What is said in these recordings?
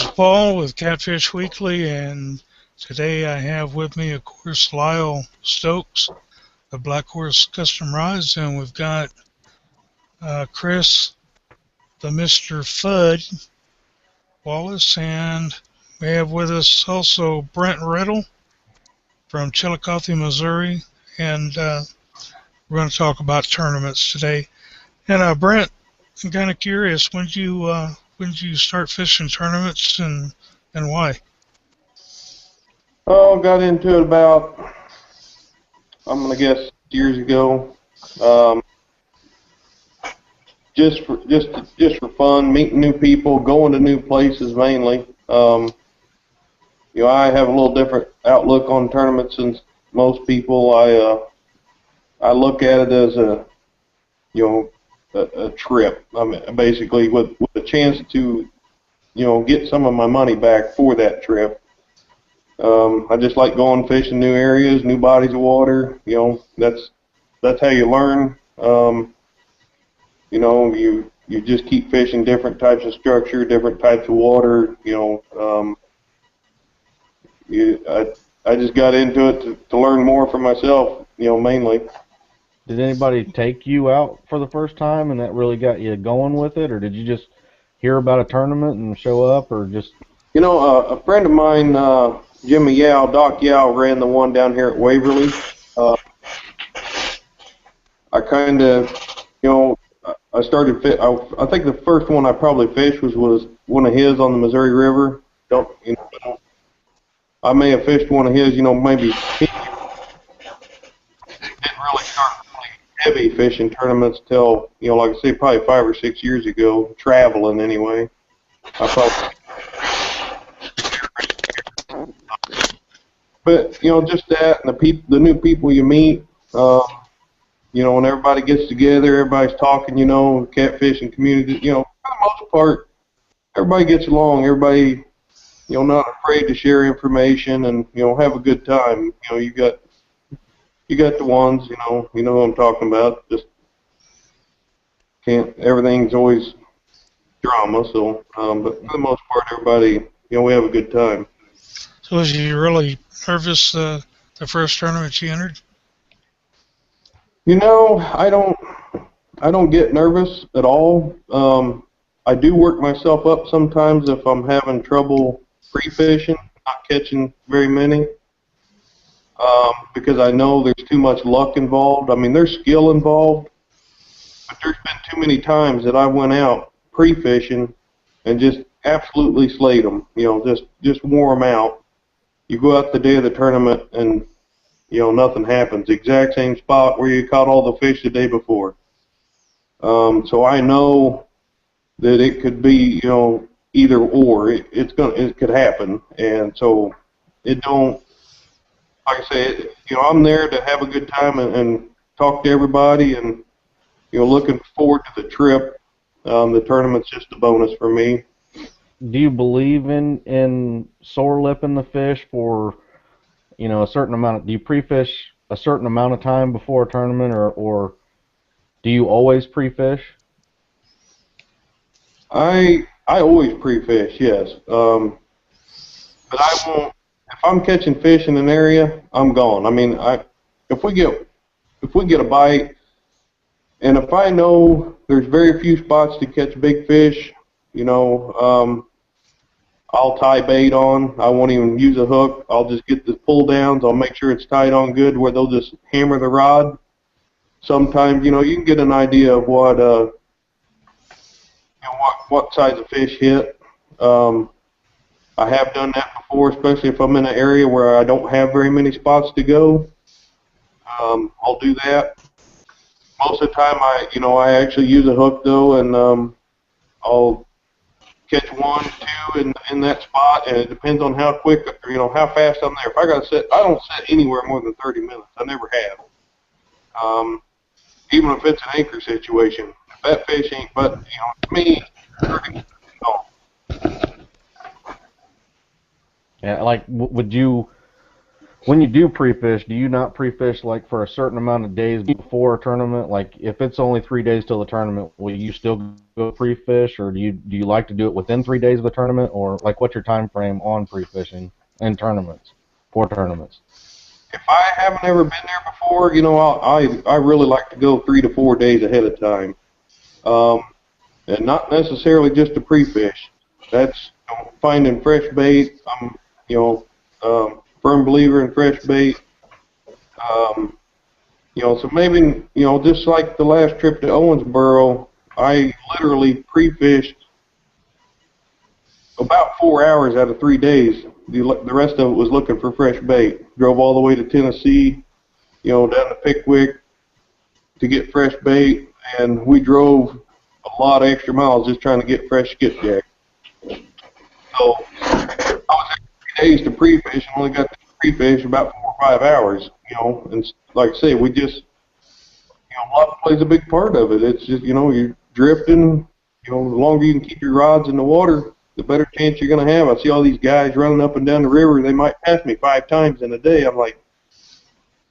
is Paul with Catfish Weekly, and today I have with me, of course, Lyle Stokes of Black Horse Custom Rides, and we've got Chris, the Mr. Fudd Wallace, and we have with us also Brent Riddle from Chillicothe, Missouri, and we're going to talk about tournaments today. And Brent, I'm kind of curious, when did you start fishing tournaments, and why? Oh, got into it about, I'm gonna guess, years ago. Just for fun, meeting new people, going to new places mainly. I have a little different outlook on tournaments than most people. I look at it as a trip. I mean, basically with a chance to, get some of my money back for that trip. I just like going fishing new areas, new bodies of water. That's how you learn. You just keep fishing different types of structure, different types of water. I just got into it to learn more for myself. Mainly. Did anybody take you out for the first time, and that really got you going with it, or did you just hear about a tournament and show up, or just? A friend of mine, Jimmy Yao, Doc Yao, ran the one down here at Waverly. I kind of, I started. I think the first one I probably fished was one of his on the Missouri River. I may have fished one of his. Maybe he didn't really start heavy fishing tournaments till, like I say, probably 5 or 6 years ago. Traveling anyway. But just that, and the new people you meet. When everybody gets together, everybody's talking. Catfishing community. For the most part, everybody gets along. Everybody, not afraid to share information and have a good time. You got the ones. What I'm talking about. Just can't. Everything's always drama. So, but for the most part, everybody, we have a good time. So was you really nervous the first tournament you entered? I don't get nervous at all. I do work myself up sometimes if I'm having trouble pre-fishing, not catching very many, because I know there's too much luck involved. I mean, there's skill involved, but there's been too many times that I went out pre-fishing and just absolutely slayed them. Just wore them out. You go out the day of the tournament and nothing happens. The exact same spot where you caught all the fish the day before. So I know that it could be, either or. It could happen, and so it don't. Like I say, I'm there to have a good time and talk to everybody, and looking forward to the trip. The tournament's just a bonus for me. Do you believe in sore lipping the fish for? A certain amount. Do you pre-fish a certain amount of time before a tournament, or do you always pre-fish? I always pre-fish, yes. But I won't. If I'm catching fish in an area, I'm gone. I mean, if we get a bite, and if I know there's very few spots to catch big fish, I'll tie bait on. I won't even use a hook. I'll just get the pull downs. I'll make sure it's tied on good where they'll just hammer the rod. Sometimes, you can get an idea of what size of fish hit. I have done that before, especially if I'm in an area where I don't have very many spots to go. I'll do that. Most of the time, I actually use a hook though, and I'll catch 1, 2 in that spot, and it depends on how quick, how fast I'm there. If I got to sit, I don't sit anywhere more than 30 minutes. I never have. Even if it's an anchor situation, if that fish ain't, but to me, 30 minutes is gone. Yeah, like would you When you do pre-fish, do you not pre-fish like for a certain amount of days before a tournament? Like if it's only 3 days till the tournament, will you still go pre-fish, or do you like to do it within 3 days of the tournament, or like what's your time frame on pre-fishing in tournaments, for tournaments? If I haven't ever been there before, I really like to go 3 to 4 days ahead of time, and not necessarily just to pre-fish. That's finding fresh bait. I'm firm believer in fresh bait. So maybe just like the last trip to Owensboro, I literally pre-fished about 4 hours out of 3 days. The rest of it was looking for fresh bait. Drove all the way to Tennessee, down to Pickwick to get fresh bait, and we drove a lot of extra miles just trying to get fresh skipjack. So I was there 3 days to pre-fish and only got to pre-fish about 4 or 5 hours, and like I say, we just, luck plays a big part of it. It's just, you're drifting, the longer you can keep your rods in the water, the better chance you're going to have. I see all these guys running up and down the river. They might pass me 5 times in a day. I'm like,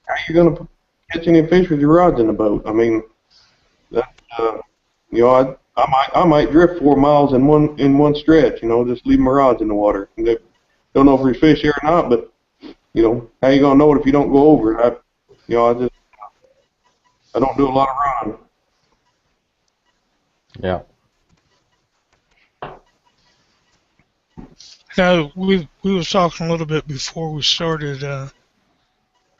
how are you going to catch any fish with your rods in the boat? I mean, that, I might drift 4 miles in one stretch. Just leave my rods in the water. And don't know if there's fish here or not, but how you going to know it if you don't go over it? I don't do a lot of running. Yeah. Now, we was talking a little bit before we started the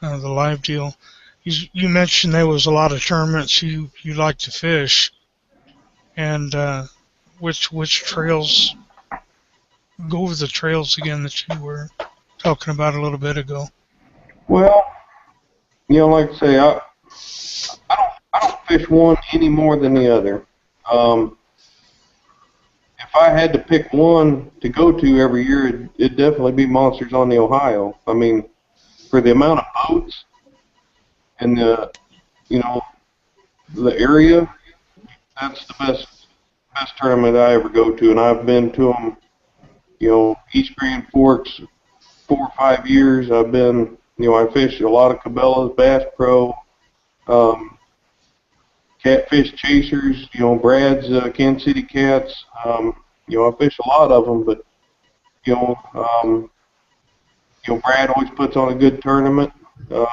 live deal. You mentioned there was a lot of tournaments you like to fish, and which trails? Go over the trails again that you were talking about a little bit ago. Well, like I say, I don't fish one any more than the other. If I had to pick one to go to every year, it'd definitely be Monsters on the Ohio. I mean, for the amount of boats and the area, that's the best tournament I ever go to, and I've been to them. East Grand Forks 4 or 5 years. I've been, I fished a lot of Cabela's, Bass Pro, Catfish Chasers, Brad's Kansas City Cats. I fish a lot of them, but Brad always puts on a good tournament. We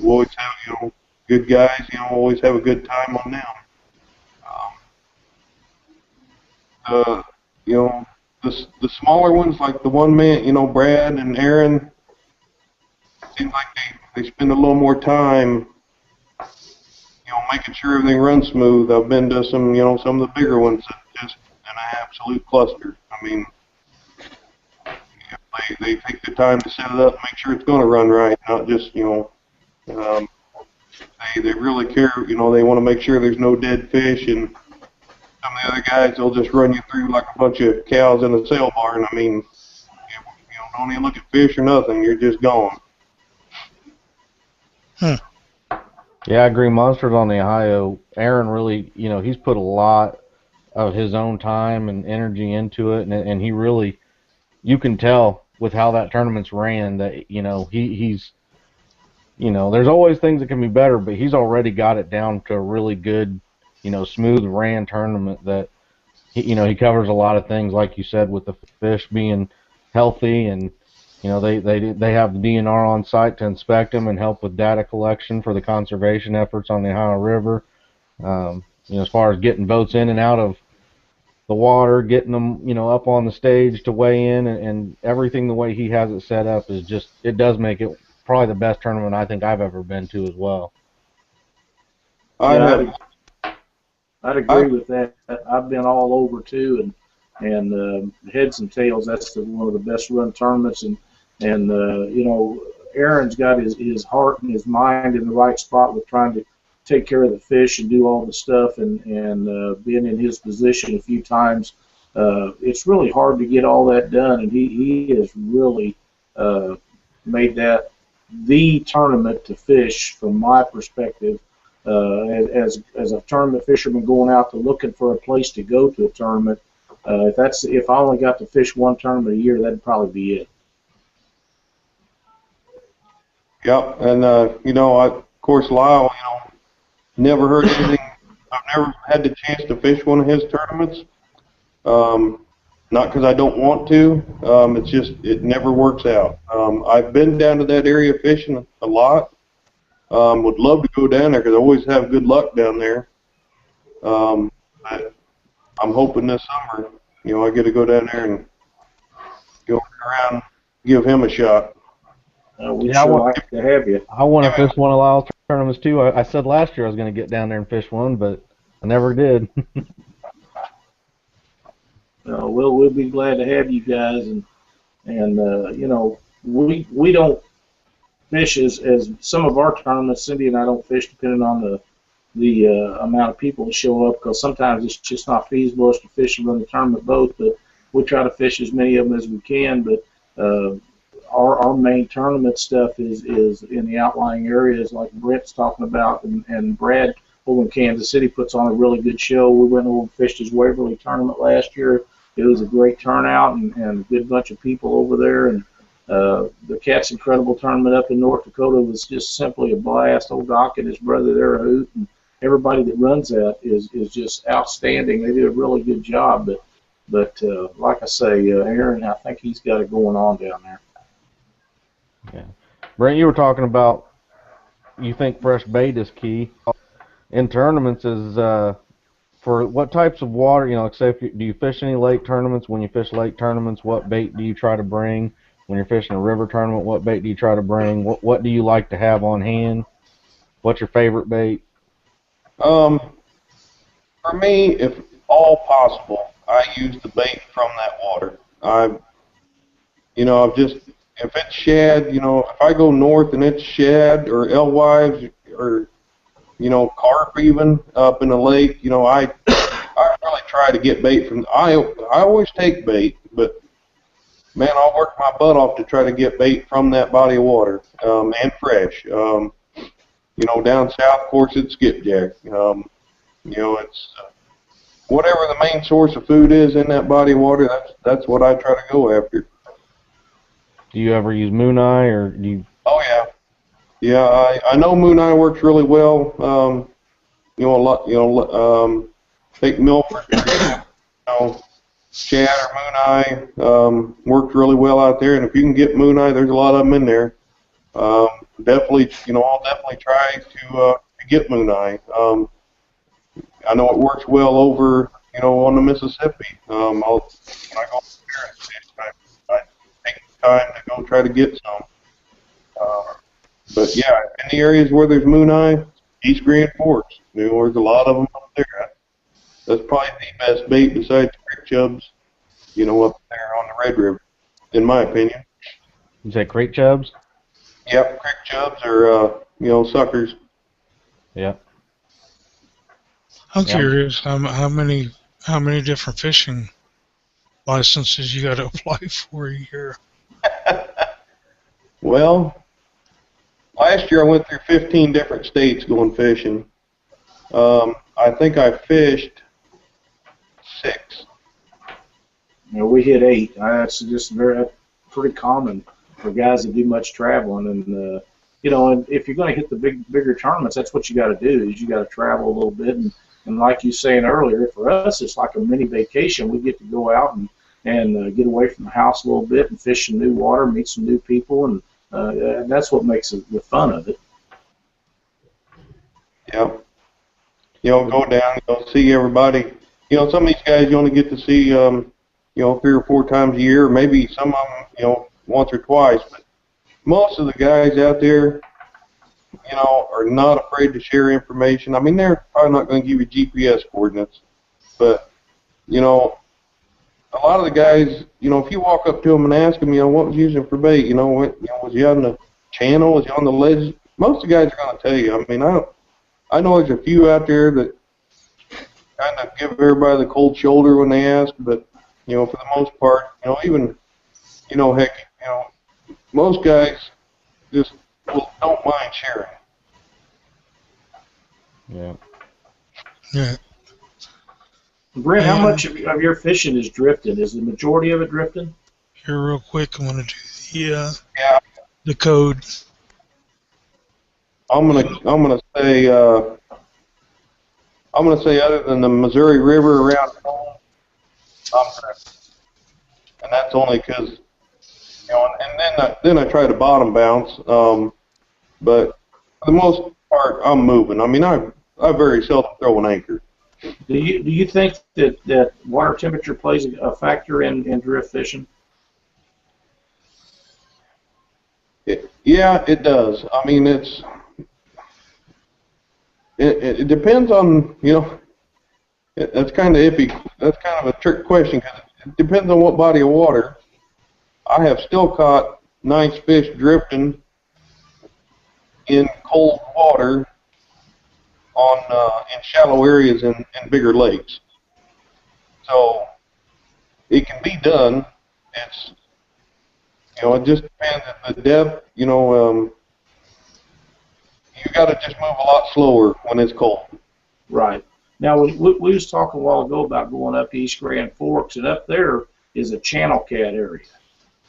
always have good guys. Always have a good time on them. The smaller ones like the one man, Brad and Aaron, seems like they spend a little more time, making sure everything runs smooth. I've been to some of the bigger ones that just an absolute cluster. I mean, they take the time to set it up, make sure it's going to run right, not just they really care. They want to make sure there's no dead fish, and some of the other guys, they'll just run you through like a bunch of cows in a sale barn. I mean, don't even look at fish or nothing. You're just gone. Yeah, I agree. Monsters on the Ohio, Aaron really, he's put a lot of his own time and energy into it, and he really, you can tell with how that tournament's ran that, he's, there's always things that can be better, but he's already got it down to a really good, smooth ran tournament that, he covers a lot of things, like you said, with the fish being healthy, and they have the DNR on site to inspect them and help with data collection for the conservation efforts on the Ohio River. As far as getting boats in and out of the water, getting them, up on the stage to weigh in, and everything the way he has it set up is just, it does make it probably the best tournament I think I've ever been to as well. I'd agree with that. I've been all over too, and heads and tails, that's one of the best run tournaments, and Aaron's got his heart and his mind in the right spot with trying to take care of the fish and do all the stuff, and being in his position a few times, it's really hard to get all that done, and he has really made that the tournament to fish from my perspective. As a tournament fisherman going out to looking for a place to go to a tournament, if I only got to fish one tournament a year, that'd probably be it. Yep, and of course, Lyle, never heard anything. I've never had the chance to fish one of his tournaments. Not because I don't want to. It's just it never works out. I've been down to that area fishing a lot. Would love to go down there because I always have good luck down there. But I'm hoping this summer, I get to go down there and go around, give him a shot. We'd sure like to have you. I want to fish one of Lyle's tournaments too. I said last year I was going to get down there and fish one, but I never did. We'll be glad to have you guys, and we don't fish as some of our tournaments. Cindy and I don't fish depending on the amount of people that show up, because sometimes it's just not feasible us to fish and run the tournament boat. But we try to fish as many of them as we can. But our main tournament stuff is in the outlying areas like Brent's talking about, and Brad over in Kansas City puts on a really good show. We went over and fished his Waverly tournament last year. It was a great turnout and a good bunch of people over there. And the Cat's Incredible tournament up in North Dakota was just simply a blast. Old Doc and his brother there, a hoot, and everybody that runs that is just outstanding. They do a really good job. But like I say, Aaron, I think he's got it going on down there. Yeah. Brent, you were talking about you think fresh bait is key. In tournaments is for what types of water, say do you fish any lake tournaments? When you fish lake tournaments, what bait do you try to bring? When you're fishing a river tournament, what bait do you try to bring? What do you like to have on hand? What's your favorite bait? For me, if all possible, I use the bait from that water. If it's shad, if I go north and it's shad or alewives or carp even up in the lake, I really try to get bait from. I always take bait, but man, I'll work my butt off to try to get bait from that body of water, and fresh. Down south, of course, it's skipjack. It's whatever the main source of food is in that body of water. That's what I try to go after. Do you ever use moon eye, or do you? Oh yeah. Yeah, I know moon eye works really well. Take Milford, shad or moon eye works really well out there. And if you can get moon eye, there's a lot of them in there. Definitely, I'll definitely try to get moon eye. I know it works well over, on the Mississippi. When I go up there and fish, I take the time to go try to get some. But yeah, in the areas where there's moon eye, East Grand Forks, there's a lot of them up there. That's probably the best bait besides creek chubs, up there on the Red River, in my opinion. You say creek chubs? Yep, creek chubs or suckers. Yeah. I'm curious how many different fishing licenses you got to apply for a year. Well, last year I went through 15 different states going fishing. I think I fished 6. We hit 8. That's just pretty common for guys that do much traveling. And and if you're going to hit the bigger tournaments, that's what you got to do. Is you got to travel a little bit. And like you saying earlier, for us, it's like a mini vacation. We get to go out and get away from the house a little bit and fish some new water, meet some new people, and that's what makes the fun of it. Yep. Go down, see everybody. Some of these guys you only get to see, 3 or 4 times a year, maybe some of them, once or twice. But most of the guys out there, are not afraid to share information. I mean, they're probably not going to give you GPS coordinates, but, a lot of the guys, if you walk up to them and ask them, what was you using for bait, was you on the channel, was you on the ledge? Most of the guys are going to tell you. I mean, I know there's a few out there that kind of give everybody the cold shoulder when they ask, but, for the most part, even, heck, most guys just don't mind sharing. Yeah. Yeah. Brent, how much of your fishing is drifting? Is the majority of it drifting? Here, real quick, I want to do the code. I'm gonna say other than the Missouri River around home, I'm drifting, and that's only because and then I try to bottom bounce. But for the most part, I'm moving. I mean, I very seldom throw an anchor. Do you think that water temperature plays a factor in drift fishing? Yeah, it does. I mean, it depends on that's kind of iffy. That's kind of a trick question because it depends on what body of water. I have still caught nice fish drifting in cold water in shallow areas in bigger lakes. So it can be done. It's it just depends on the depth. You got to just move a lot slower when it's cold. Right. Now, we was talking a while ago about going up to East Grand Forks, and up there is a channel cat area.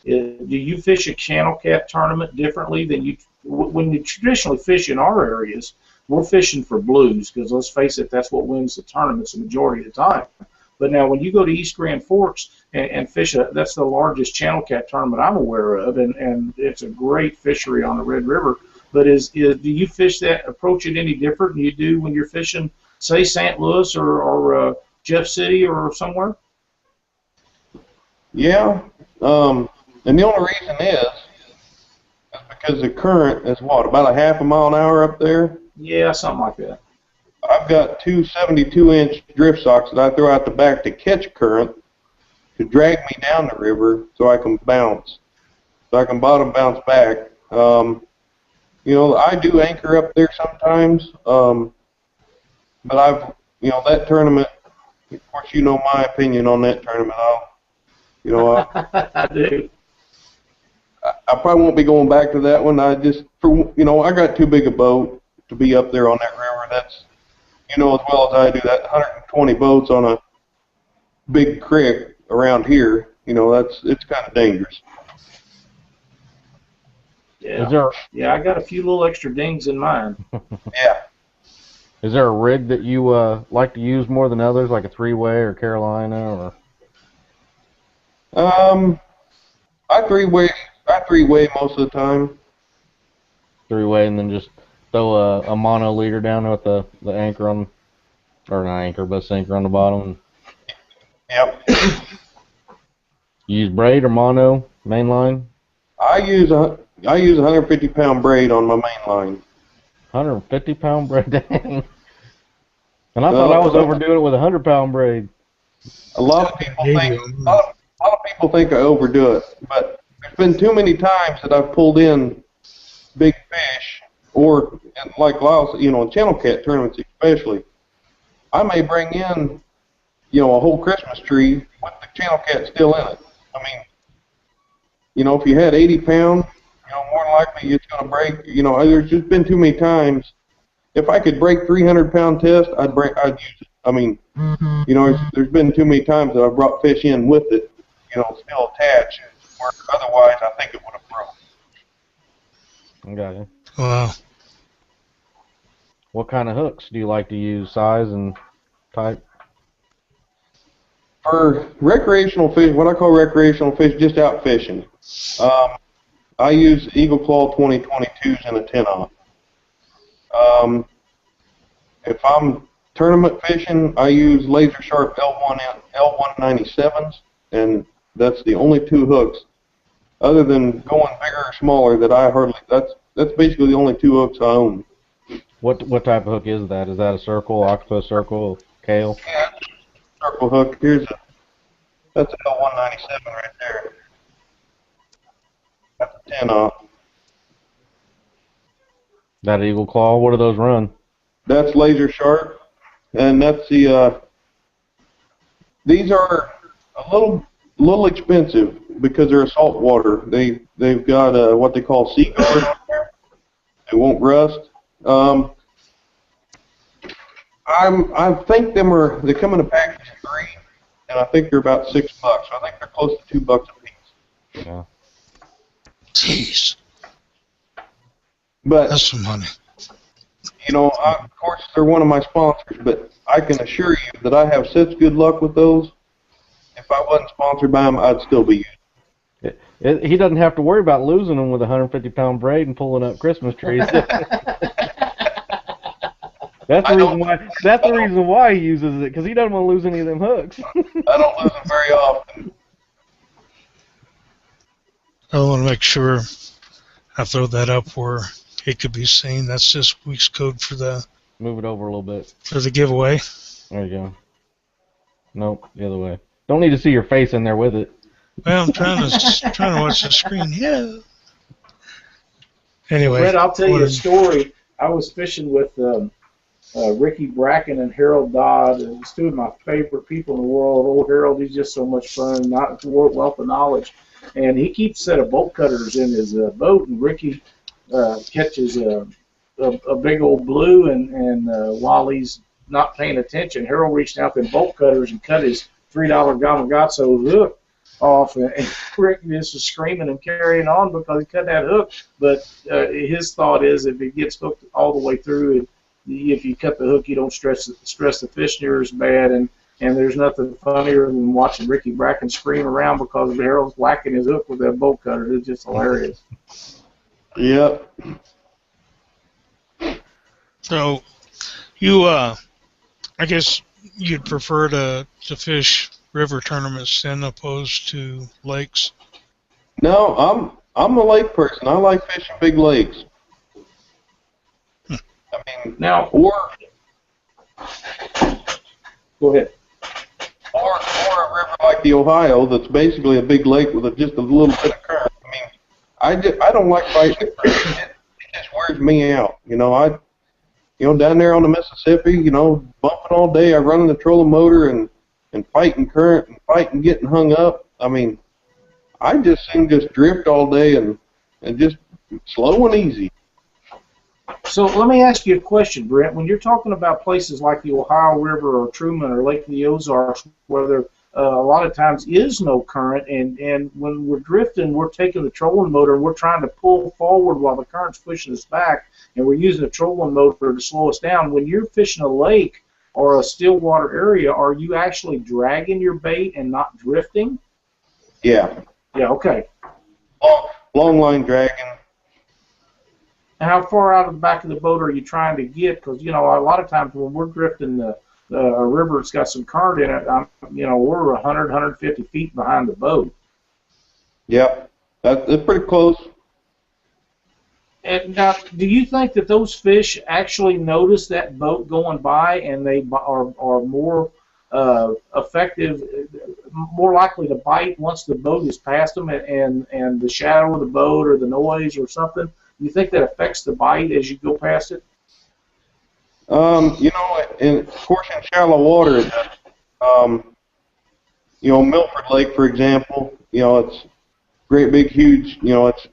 Do you fish a channel cat tournament differently than when you traditionally fish in our areas? We're fishing for blues because, let's face it, that's what wins the tournaments the majority of the time. But now when you go to East Grand Forks and fish, that's the largest channel cat tournament I'm aware of, and it's a great fishery on the Red River. But do you fish approach it any different than you do when you're fishing, say, St. Louis or Jeff City or somewhere? Yeah, and the only reason is because the current is about a half a mile an hour up there. Yeah, something like that. I've got two 72-inch drift socks that I throw out the back to catch current to drag me down the river so I can bounce, so I can bottom bounce back. I do anchor up there sometimes, but that tournament, of course, my opinion on that tournament. I do. I probably won't be going back to that one. I got too big a boat to be up there on that river. That's, as well as I do, that 120 boats on a big creek around here, it's kind of dangerous. Yeah, I got a few little extra dings in mine. Yeah. Is there a rig that you like to use more than others, like a 3-way or Carolina, or? I three-way most of the time. 3-way, and then just throw a mono leader down with the anchor on, or not anchor, but sinker on the bottom. Yep. You use braid or mono main line? I use a 150-pound braid on my main line. 150-pound braid, dang. And I thought I was overdoing it with a 100-pound braid. A lot of people think I overdo it, but there's been too many times that I've pulled in big fish, or like Lyle, in channel cat tournaments especially. I may bring in, a whole Christmas tree with the channel cat still in it. I mean, if you had 80 pounds, more than likely it's going to break. There's just been too many times. If I could break 300-pound test, I'd use it. I mean, there's been too many times that I've brought fish in with it, still attached, where otherwise I think it would have broke. I got you. Wow. What kind of hooks do you like to use, size and type? For recreational fish, what I call recreational fish, just out fishing, I use Eagle Claw 2022s and a 10-aught. If I'm tournament fishing, I use laser sharp L197s, and that's the only two hooks. Other than going bigger or smaller, that's basically the only two hooks I own. What type of hook is that? Is that a circle, octopus circle, Kale? Yeah, circle hook. That's an L197 right there. That's a 10-aught. That Eagle Claw. What do those run? That's laser sharp, and that's the. These are a little expensive because they're salt water. They've got what they call sea guard. They won't rust. I think they come in a package of 3, and I think they're about $6. I think they're close to $2 a piece. Yeah. Jeez. But that's some money. Of course, they're one of my sponsors, but I can assure you that I have such good luck with those. If I wasn't sponsored by them, I'd still be using He doesn't have to worry about losing them with a 150-pound braid and pulling up Christmas trees. That's the reason why he uses it, because he doesn't want to lose any of them hooks. I don't lose them very often. I want to make sure I throw that up where it could be seen. That's this week's code for the Move it over a little bit. for the giveaway. There you go. Nope, the other way. Don't need to see your face in there with it. Well, I'm trying to watch the screen. Yeah. Anyway, Brett, I'll tell you a story. I was fishing with Ricky Bracken and Harold Dodd, and it's two of my favorite people in the world. Old Harold, he's just so much fun, not wealth of knowledge. And he keeps a set of bolt cutters in his boat, and Ricky catches a big old blue, and while he's not paying attention, Harold reached out them bolt cutters and cut his $3 Gamakatsu hook off, and Rick just was screaming and carrying on because he cut that hook. But his thought is if it gets hooked all the way through, if you cut the hook, you don't stress the fish near as bad. And there's nothing funnier than watching Ricky Bracken scream around because Harold's whacking his hook with that bolt cutter. It's just hilarious. Yep. so you, I guess you'd prefer to fish river tournaments than opposed to lakes? No, I'm a lake person. I like fishing big lakes. I mean, Now, or go ahead. or a river like the Ohio that's basically a big lake with just a little bit of current. I mean, I don't like fighting it. It just wears me out. Down there on the Mississippi, bumping all day. I run in the trolling motor and fighting current and fighting getting hung up. I mean, I just drift all day and just slow and easy. So let me ask you a question, Brent. When you're talking about places like the Ohio River or Truman or Lake of the Ozarks, where there a lot of times is no current, and when we're drifting, we're taking the trolling motor and we're trying to pull forward while the current's pushing us back, and we're using the trolling motor to slow us down. When you're fishing a lake or a still water area, are you actually dragging your bait and not drifting? Yeah. Yeah, okay. Long line dragging. How far out of the back of the boat are you trying to get? Because, a lot of times when we're drifting a river that's got some current in it, we're 100, 150 feet behind the boat. Yep. That's pretty close. And now, do you think that those fish actually notice that boat going by and they are more effective, more likely to bite once the boat is past them and the shadow of the boat or the noise or something? Do you think that affects the bite as you go past it? And of course in shallow water, Milford Lake, for example, it's great big huge, it's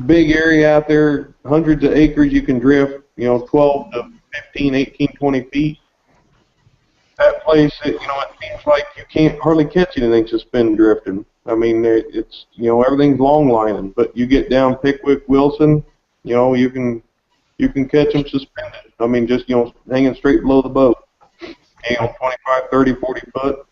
big area out there, hundreds of acres you can drift, 12 to 15, 18, 20 feet. That place, it seems like you can't hardly catch anything suspended drifting. I mean, it's, everything's long lining, but you get down Pickwick, Wilson, you can catch them suspended. I mean, just, hanging straight below the boat, 25, 30, 40 foot.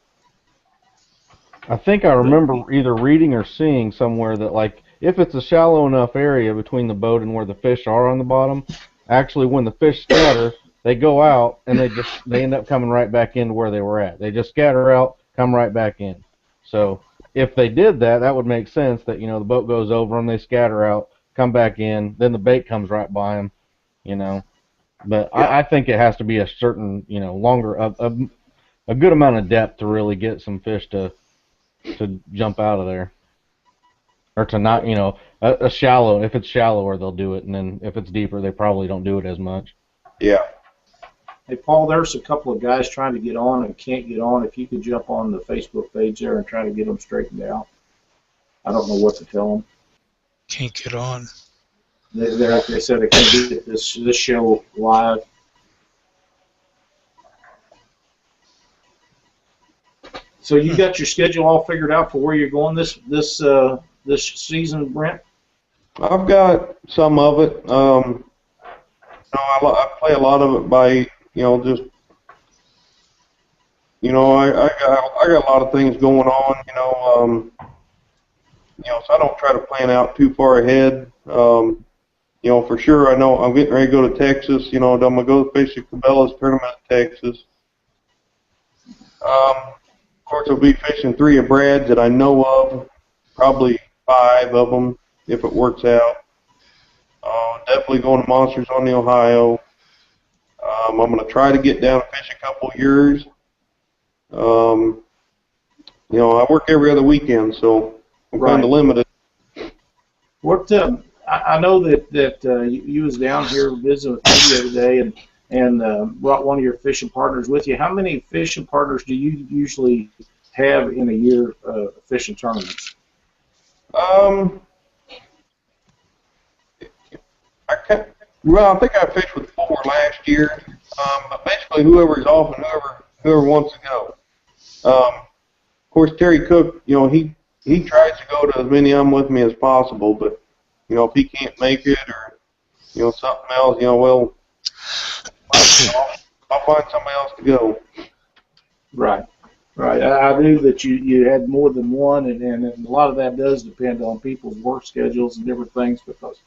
I think I remember either reading or seeing somewhere that, like, if it's a shallow enough area between the boat and where the fish are on the bottom, actually when the fish scatter, they go out and they end up coming right back into where they were at. They just scatter out, come right back in. So if they did that, that would make sense that, the boat goes over them, they scatter out, come back in, then the bait comes right by them, But yeah. I think it has to be a certain, longer, a good amount of depth to really get some fish to jump out of there. Or to not, a shallow, if it's shallower, they'll do it, and then if it's deeper, they probably don't do it as much. Yeah. Hey, Paul, there's a couple of guys trying to get on and can't get on. If you could jump on the Facebook page there and try to get them straightened out. I don't know what to tell them. Can't get on. They said they can't get this show live. So you got your schedule all figured out for where you're going this season, Brent? I've got some of it. No, I play a lot of it by, just, I got a lot of things going on, so I don't try to plan out too far ahead. For sure, I know I'm getting ready to go to Texas. I'm going to go fish at Cabela's tournament in Texas. Of course, I'll be fishing 3 of Brad's that I know of, probably 5 of them if it works out. Definitely going to Monsters on the Ohio. I'm going to try to get down and fish a couple of yours. I work every other weekend, so I'm kind of limited. What I know that you was down here visiting with me the other day and brought one of your fishing partners with you. How many fishing partners do you usually have in a year fishing tournaments? I think I fished with 4 last year, but basically whoever's off and whoever wants to go. Of course, Terry Cook, he tries to go to as many of them with me as possible, but if he can't make it or something else, well, I'll find somebody else to go. Right. I knew that you had more than one, and a lot of that does depend on people's work schedules and different things, because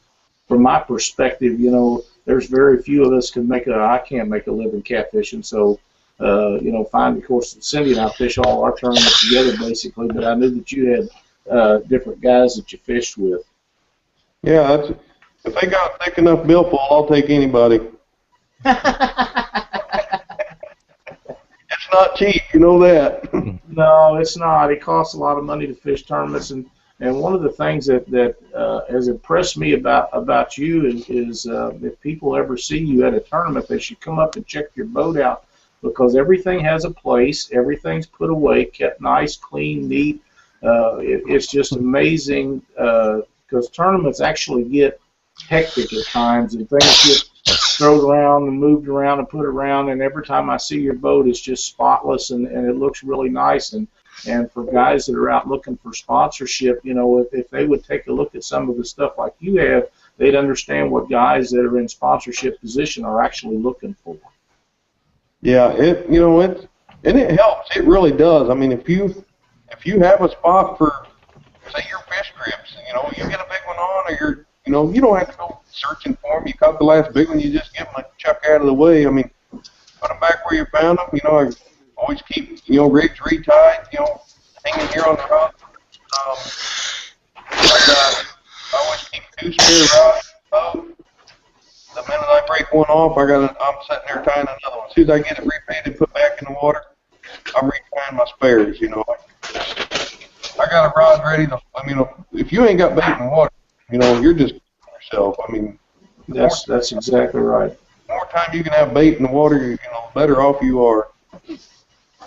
from my perspective, there's very few of us I can't make a living catfishing, so, fine, of course, Cindy and I fish all our tournaments together, basically, but I knew that you had different guys that you fished with. Yeah, if they got a thick enough billfold, I'll take anybody. It's not cheap, you know that. No, it's not. It costs a lot of money to fish tournaments, and one of the things that has impressed me about you is if people ever see you at a tournament, they should come up and check your boat out, because everything has a place, everything's put away, kept nice, clean, neat. It's just amazing, because tournaments actually get hectic at times, and things get thrown around and moved around and put around, and every time I see your boat, it's just spotless, and it looks really nice. And for guys that are out looking for sponsorship, if they would take a look at some of the stuff like you have, they'd understand what guys that are in sponsorship position are actually looking for. Yeah, it helps. It really does. I mean, if you have a spot for, say, your fish grips, you get a big one on, or you don't have to go searching for them. You caught the last big one, you just give them a chuck out of the way. I mean, put them back where you found them. I always keep, rigs retied, hanging here on the rod. I always keep 2 spare rods. The minute I break one off, I'm sitting there tying another one. As soon as I get it repainted, put back in the water, I'm retying my spares, I got a rod ready to, if you ain't got bait in the water, you're just yourself. I mean, that's exactly right. The more time you can have bait in the water, the better off you are.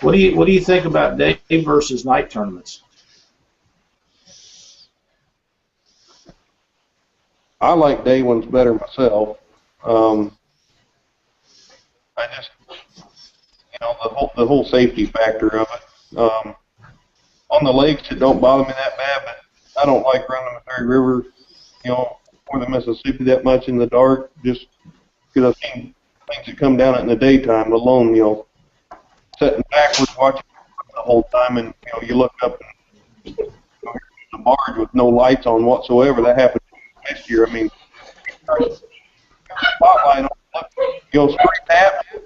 What do you think about day versus night tournaments? I like day ones better myself. I just, the whole safety factor of it. On the lakes, it don't bother me that bad, but I don't like running the Missouri River, or the Mississippi that much in the dark, just because I've seen things that come down it in the daytime, let alone, sitting backwards watching the whole time, and, you look up and the barge with no lights on whatsoever. That happened last year. I mean, spotlight on, straight tap, and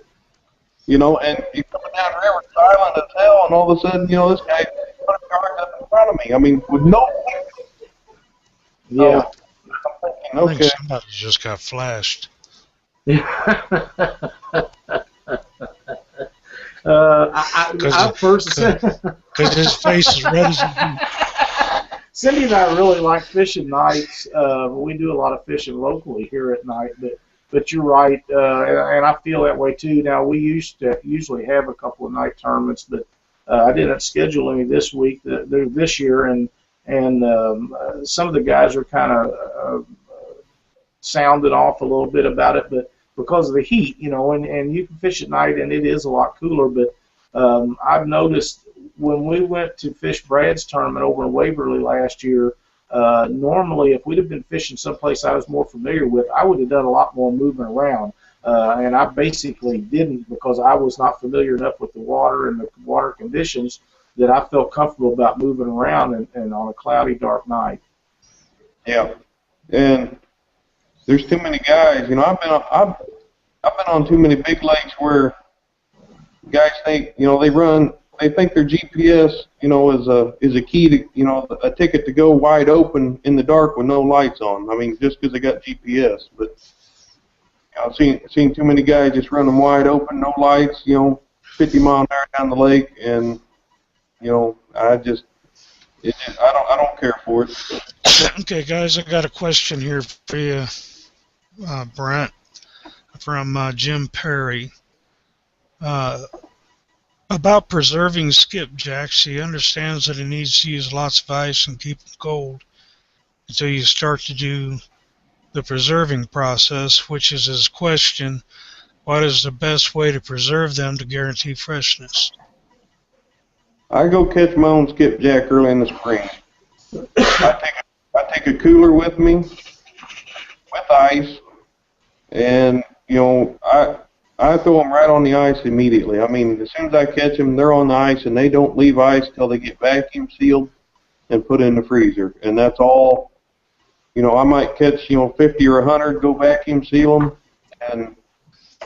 you're coming down the river silent as hell, and all of a sudden, this guy put a card up in front of me. I mean, with no. Yeah. I'm thinking, I think okay. somebody just got flashed. I first because his face is red as Cindy and I really like fishing nights. We do a lot of fishing locally here at night, but you're right, and I feel that way too. Now, we used to usually have a couple of night tournaments, but I didn't schedule any this year, and some of the guys are kind of sounded off a little bit about it, but because of the heat, and you can fish at night, and it is a lot cooler. But I've noticed when we went to fish Brad's tournament over in Waverly last year, normally if we'd have been fishing someplace I was more familiar with, I would have done a lot more moving around. And I basically didn't because I was not familiar enough with the water and the water conditions that I felt comfortable about moving around and on a cloudy, dark night. Yeah, and there's too many guys. You know, I've been on too many big lakes where guys think, you know, they think their GPS, you know, is a key to, you know, a ticket to go wide open in the dark with no lights on. I mean, just because they got GPS, but you know, I've seen too many guys just run them wide open, no lights, you know, 50 mile an hour down the lake, and you know, I don't care for it. Okay, guys, I got a question here for you, Brent, from Jim Perry. Uh, about preserving skipjacks, he understands that he needs to use lots of ice and keep them cold until you start to do the preserving process, which is his question: what is the best way to preserve them to guarantee freshness? I go catch my own skipjack early in the spring. I take a cooler with me with ice, and you know, I throw them right on the ice immediately. I mean, as soon as I catch them, they're on the ice, and they don't leave ice till they get vacuum sealed and put in the freezer. And that's all. You know, I might catch, you know, 50 or 100, go vacuum seal them, and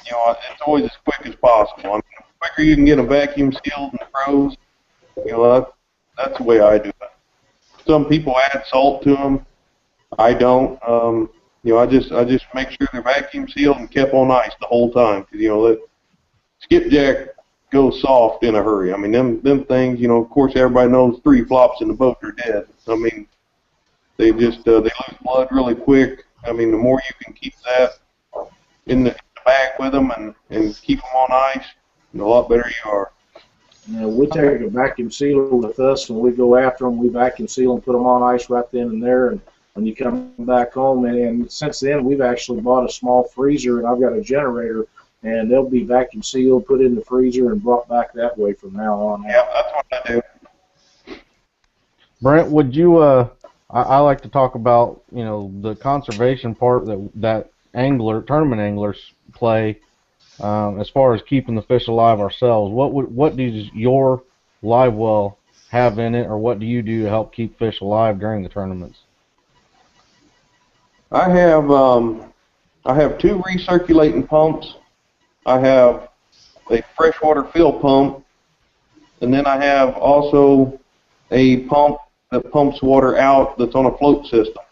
you know, it's always as quick as possible. I mean, the quicker you can get them vacuum sealed and froze, you know, that's the way I do it. Some people add salt to them. I don't. You know, I just make sure they're vacuum sealed and kept on ice the whole time. Cause, you know, that skipjack goes soft in a hurry. I mean, them things. You know, of course, everybody knows 3 flops in the boat are dead. I mean, they just they lose blood really quick. I mean, the more you can keep that in the bag with them and keep them on ice, the lot better you are. You know, we take a vacuum sealer with us when we go after them. We vacuum seal and put them on ice right then and there. And when you come back home, and since then we've actually bought a small freezer, and I've got a generator, and they'll be vacuum sealed, put in the freezer, and brought back that way from now on. Yeah, that's what I do. Brent, would you? I like to talk about, you know, the conservation part that tournament anglers play, as far as keeping the fish alive ourselves. What does your live well have in it, or what do you do to help keep fish alive during the tournaments? I have 2 recirculating pumps. I have a freshwater fill pump, and then I have also a pump that pumps water out that's on a float system.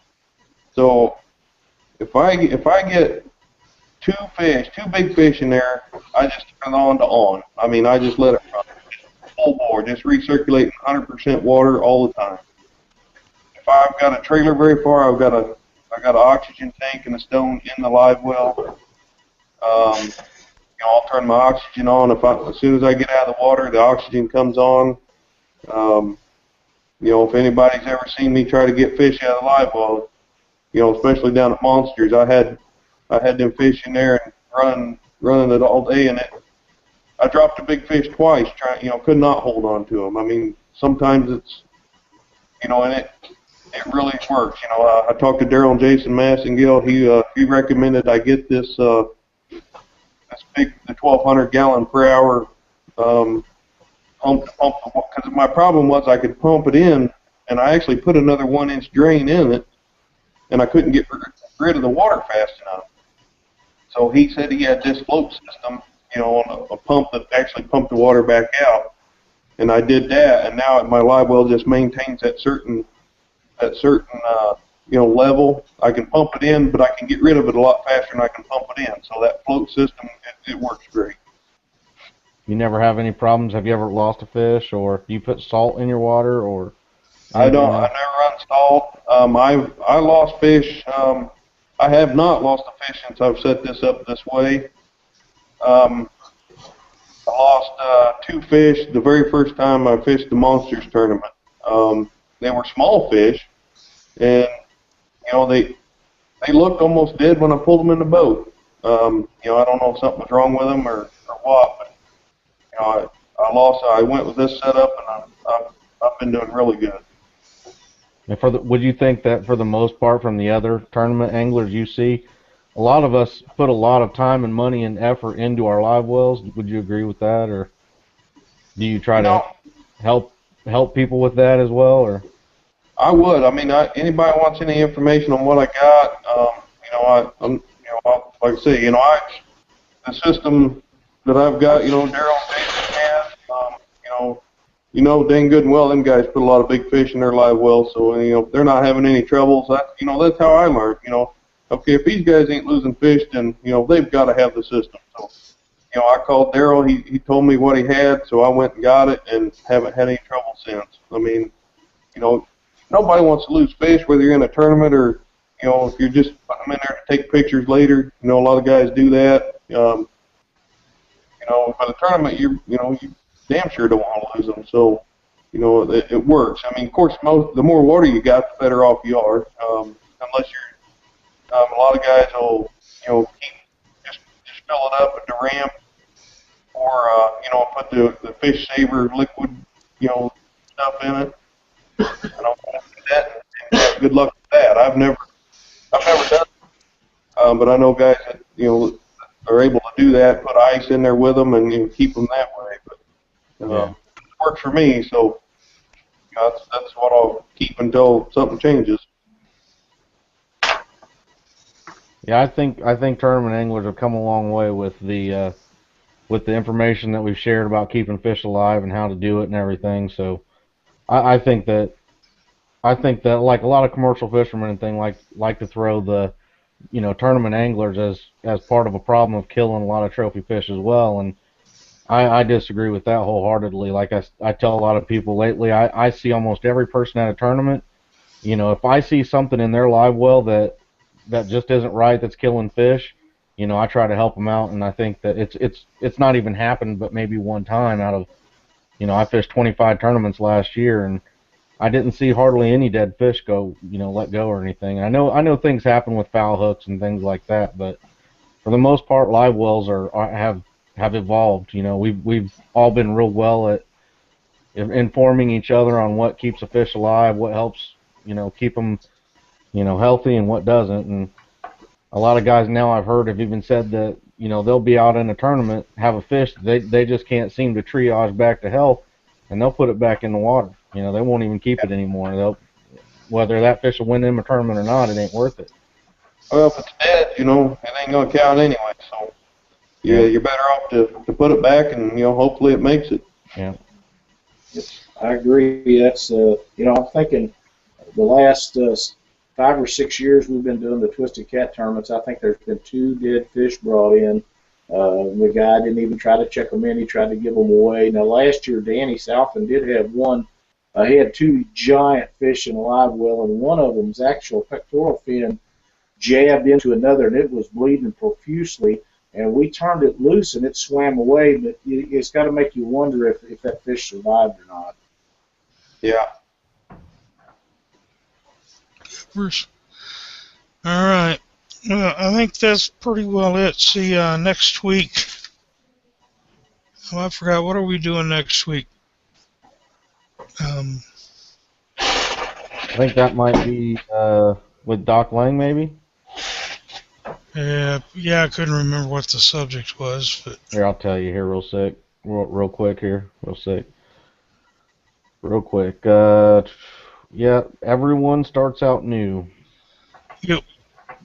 So if I get 2 big fish in there, I just turn it on to on. I mean, I just let it run full bore, just recirculating 100% water all the time. If I've got a trailer very far, I got an oxygen tank and a stone in the live well. You know, I'll turn my oxygen on. As soon as I get out of the water, the oxygen comes on. You know, if anybody's ever seen me try to get fish out of the live well, you know, especially down at Monsters, I had them fish in there and running it all day, and I dropped a big fish twice. Could not hold on to them. I mean, sometimes it's, you know, and it really works. You know, I talked to Daryl and Jason Massengill. He recommended I get this the 1,200 gallon per hour pump, because my problem was I could pump it in, and I actually put another 1-inch drain in it, and I couldn't get rid of the water fast enough. So he said he had this float system, you know, on a pump that actually pumped the water back out, and I did that, and now my live well just maintains that certain you know, level. I can pump it in, but I can get rid of it a lot faster than I can pump it in. So that float system, it works great. You never have any problems? Have you ever lost a fish, or do you put salt in your water, or? I never run salt. I lost fish. I have not lost a fish since I've set this up this way. I lost 2 fish the very first time I fished the Monsters tournament. They were small fish, and you know, they looked almost dead when I pulled them in the boat. You know, I don't know if something was wrong with them or what, but you know, I went with this setup, and I've been doing really good. And would you think that for the most part, from the other tournament anglers you see, a lot of us put a lot of time and money and effort into our live wells. Would you agree with that, or do you try You to know, help people with that as well, or? I would. I mean, anybody wants any information on what I got, I'm, like I say, the system that I've got, Daryl and Jason has, dang good and well, them guys put a lot of big fish in their live wells, so, if they're not having any troubles, that's how I learned, okay, if these guys ain't losing fish, then, they've got to have the system. So, I called Daryl, he told me what he had, so I went and got it and haven't had any trouble since. I mean, nobody wants to lose fish, whether you're in a tournament or, if you're just putting them in there to take pictures later. A lot of guys do that. For the tournament, you damn sure don't want to lose them. So, it works. I mean, of course, the more water you got, the better off you are. Unless you're, a lot of guys will, keep just fill it up at the ramp, or put the fish saver liquid, stuff in it. That and have good luck with that. I've never done it, but I know guys that are able to do that, put ice in there with them, and keep them that way. But it works for me, so that's what I'll keep until something changes. Yeah, I think tournament anglers have come a long way with the information that we've shared about keeping fish alive and how to do it and everything. So I think that like a lot of commercial fishermen and things like to throw the tournament anglers as part of a problem of killing a lot of trophy fish as well, and I disagree with that wholeheartedly. Like I tell a lot of people lately, I see almost every person at a tournament. If I see something in their live well that just isn't right, that's killing fish, I try to help them out, and I think that it's not even happened, but maybe one time out of, I fished 25 tournaments last year, and I didn't see hardly any dead fish go, let go or anything. I know things happen with foul hooks and things like that, but for the most part, live wells have evolved. We've all been real well at informing each other on what keeps a fish alive, what helps, keep them, healthy, and what doesn't. And a lot of guys now I've heard have even said that, they'll be out in a tournament, have a fish they just can't seem to triage back to health, and they'll put it back in the water. They won't even keep it anymore. Whether that fish will win them a tournament or not, it ain't worth it. Well, if it's dead, it ain't gonna count anyway. So you're better off to put it back, and hopefully it makes it. Yeah. I agree. That's I'm thinking the last 5 or 6 years we've been doing the Twisted Cat tournaments. I think there's been 2 dead fish brought in. The guy didn't even try to check them in. He tried to give them away. Now, last year, Danny Southland did have one. He had 2 giant fish in a live well, and one of them's actual pectoral fin jabbed into another, and it was bleeding profusely. And we turned it loose, and it swam away. But it's got to make you wonder if that fish survived or not. Yeah. All right. Well, I think that's pretty well it. See, next week. Oh, I forgot. What are we doing next week? I think that might be with Doc Lang, maybe. Yeah, I couldn't remember what the subject was, but Here, I'll tell you here real quick here, real quick. Yeah, everyone starts out new. yep.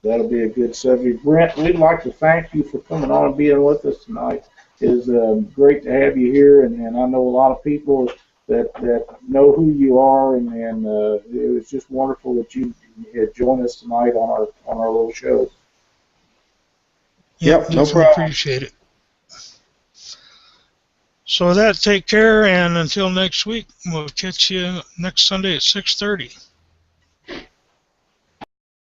That'll be a good subject. Brent, we'd like to thank you for coming on and being with us tonight. It's great to have you here, and I know a lot of people that know who you are, and it was just wonderful that you had joined us tonight on our little show. Yep, no Definitely problem. appreciate it. So with that, take care, and until next week, we'll catch you next Sunday at 6:30.